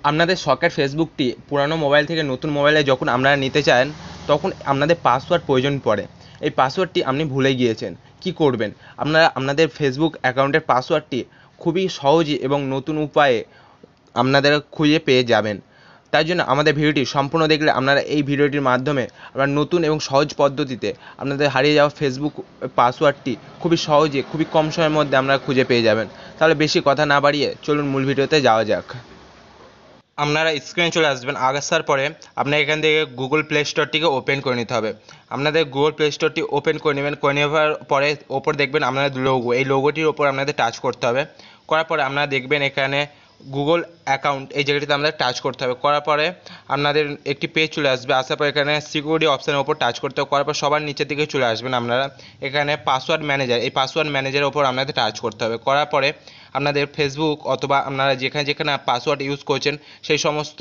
আপনাদের শখের ফেসবুকটি পুরানো মোবাইল থেকে নতুন মোবাইলে যখন আপনারা নিতে চান তখন আপনাদের পাসওয়ার্ড প্রয়োজন পড়ে। এই পাসওয়ার্ডটি আপনি ভুলে গিয়েছেন, কি করবেন? আপনারা আপনাদের ফেসবুক অ্যাকাউন্টের পাসওয়ার্ডটি খুবই সহজে এবং নতুন উপায়ে আপনাদের খুঁজে পেয়ে যাবেন। তাই জন্য আমাদের ভিডিওটি সম্পূর্ণ দেখলে আপনারা এই ভিডিওটির মাধ্যমে আপনারা নতুন এবং সহজ পদ্ধতিতে আপনাদের হারিয়ে যাওয়া ফেসবুক পাসওয়ার্ডটি খুবই সহজে খুবই কম সময়ের মধ্যে আপনারা খুঁজে পেয়ে যাবেন। তাহলে বেশি কথা না বাড়িয়ে চলুন মূল ভিডিওতে যাওয়া যাক। আপনারা স্ক্রিনে চলে আসবেন। আসার পরে আপনার এখান থেকে গুগল প্লে স্টোরটিকে ওপেন করে নিতে হবে। আপনাদের গুগল প্লে স্টোরটি ওপেন করে নেবেন। করে নেওয়ার পরে ওপর দেখবেন আপনাদের লোগো, এই লোগোটির ওপর আপনাদের টাচ করতে হবে। করার পরে আপনারা দেখবেন এখানে গুগল অ্যাকাউন্ট, এই জায়গাটিতে আমাদের টাচ করতে হবে। করার পরে আপনাদের একটি পেজ চলে আসবে। আসার পর এখানে সিকিউরিটি অপশানের ওপর টাচ করতে হবে। করার পর সবার নিচের দিকে চলে আসবেন আপনারা। এখানে পাসওয়ার্ড ম্যানেজার, এই পাসওয়ার্ড ম্যানেজারের ওপর আপনাদের টাচ করতে হবে। করার পরে আপনাদের ফেসবুক অথবা আপনারা যেখানে যেখানে পাসওয়ার্ড ইউজ করছেন সেই সমস্ত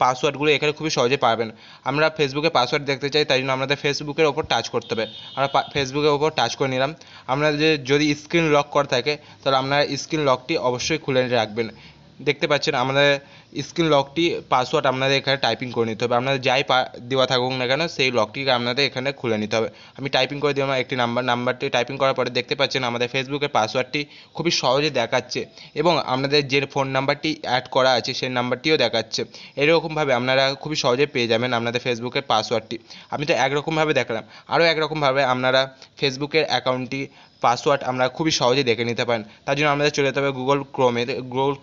পাসওয়ার্ডগুলো এখানে খুবই সহজে পাবেন। আমরা ফেসবুকে পাসওয়ার্ড দেখতে চাই, তাই জন্য আমাদের ফেসবুকের ওপর টাচ করতে হবে। আমরা ফেসবুকের ওপর টাচ করে নিলাম। আপনাদের যদি স্ক্রিন লক করা থাকে তাহলে আপনারা স্ক্রিন লকটি অবশ্যই খুলে রাখবেন। দেখতে পাচ্ছেন আমাদের স্ক্রিন লকটি পাসওয়ার্ড আপনাদের এখানে টাইপিং করে নিতে হবে। আপনাদের যাই দেওয়া থাকুক না কেন সেই লকটিকে আপনাদের এখানে খুলে নিতে হবে। আমি টাইপিং করে দিলাম একটি নাম্বারটি টাইপিং করার পরে দেখতে পাচ্ছেন আমাদের ফেসবুকের পাসওয়ার্ডটি খুবই সহজে দেখাচ্ছে এবং আপনাদের যে ফোন নাম্বারটি অ্যাড করা আছে সেই নাম্বারটিও দেখাচ্ছে। এরকমভাবে আপনারা খুবই সহজে পেয়ে যাবেন আপনাদের ফেসবুকের পাসওয়ার্ডটি। আমি তো একরকমভাবে দেখালাম, আরও একরকমভাবে আপনারা ফেসবুকের অ্যাকাউন্টটি পাসওয়ার্ড আমরা খুবই সহজেই দেখে নিতে পারেন। তার জন্য আমাদের চলে যেতে হবে গুগল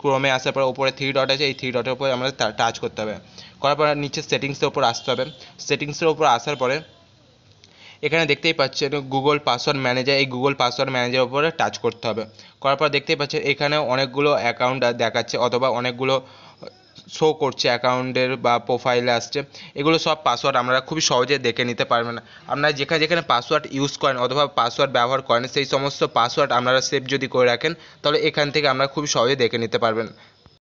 ক্রোমে আসার পর উপরে থ্রি ডট আছে, এই থ্রি ডটের উপরে আমাদের টাচ করতে হবে। করার পর নিচে সেটিংসের উপর আসতে হবে। সেটিংসের উপর আসার পরে এখানে দেখতেই পাচ্ছেন গুগল পাসওয়ার্ড ম্যানেজার, এই গুগল পাসওয়ার্ড ম্যানেজারের উপরে টাচ করতে হবে। করার পর দেখতেই পাচ্ছেন এখানে অনেকগুলো অ্যাকাউন্ট দেখাচ্ছে অথবা অনেকগুলো শো করছে অ্যাকাউন্টের বা প্রোফাইলে আসছে। এগুলো সব পাসওয়ার্ড আপনারা খুবই সহজে দেখে নিতে পারবেন। আপনারা যেখানে যেখানে পাসওয়ার্ড ইউজ করেন অথবা পাসওয়ার্ড ব্যবহার করেন সেই সমস্ত পাসওয়ার্ড আপনারা সেভ যদি করে রাখেন তাহলে এখান থেকে আপনারা খুবই সহজে দেখে নিতে পারবেন।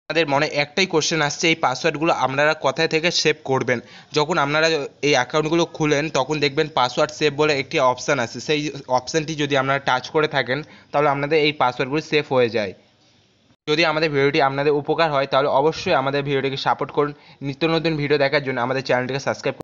আপনাদের মনে একটাই কোশ্চেন আসছে, এই পাসওয়ার্ডগুলো আপনারা কোথায় থেকে সেভ করবেন? যখন আপনারা এই অ্যাকাউন্টগুলো খুলেন তখন দেখবেন পাসওয়ার্ড সেভ বলে একটি অপশান আছে, সেই অপশানটি যদি আপনারা টাচ করে থাকেন তাহলে আপনাদের এই পাসওয়ার্ডগুলো সেভ হয়ে যায়। যদি আমাদের ভিডিওটি আপনাদের উপকার হয় তাহলে অবশ্যই আমাদের ভিডিওটিকে সাপোর্ট করুন। নিত্য নতুন ভিডিও দেখার জন্য আমাদের চ্যানেলটিকে সাবস্ক্রাইব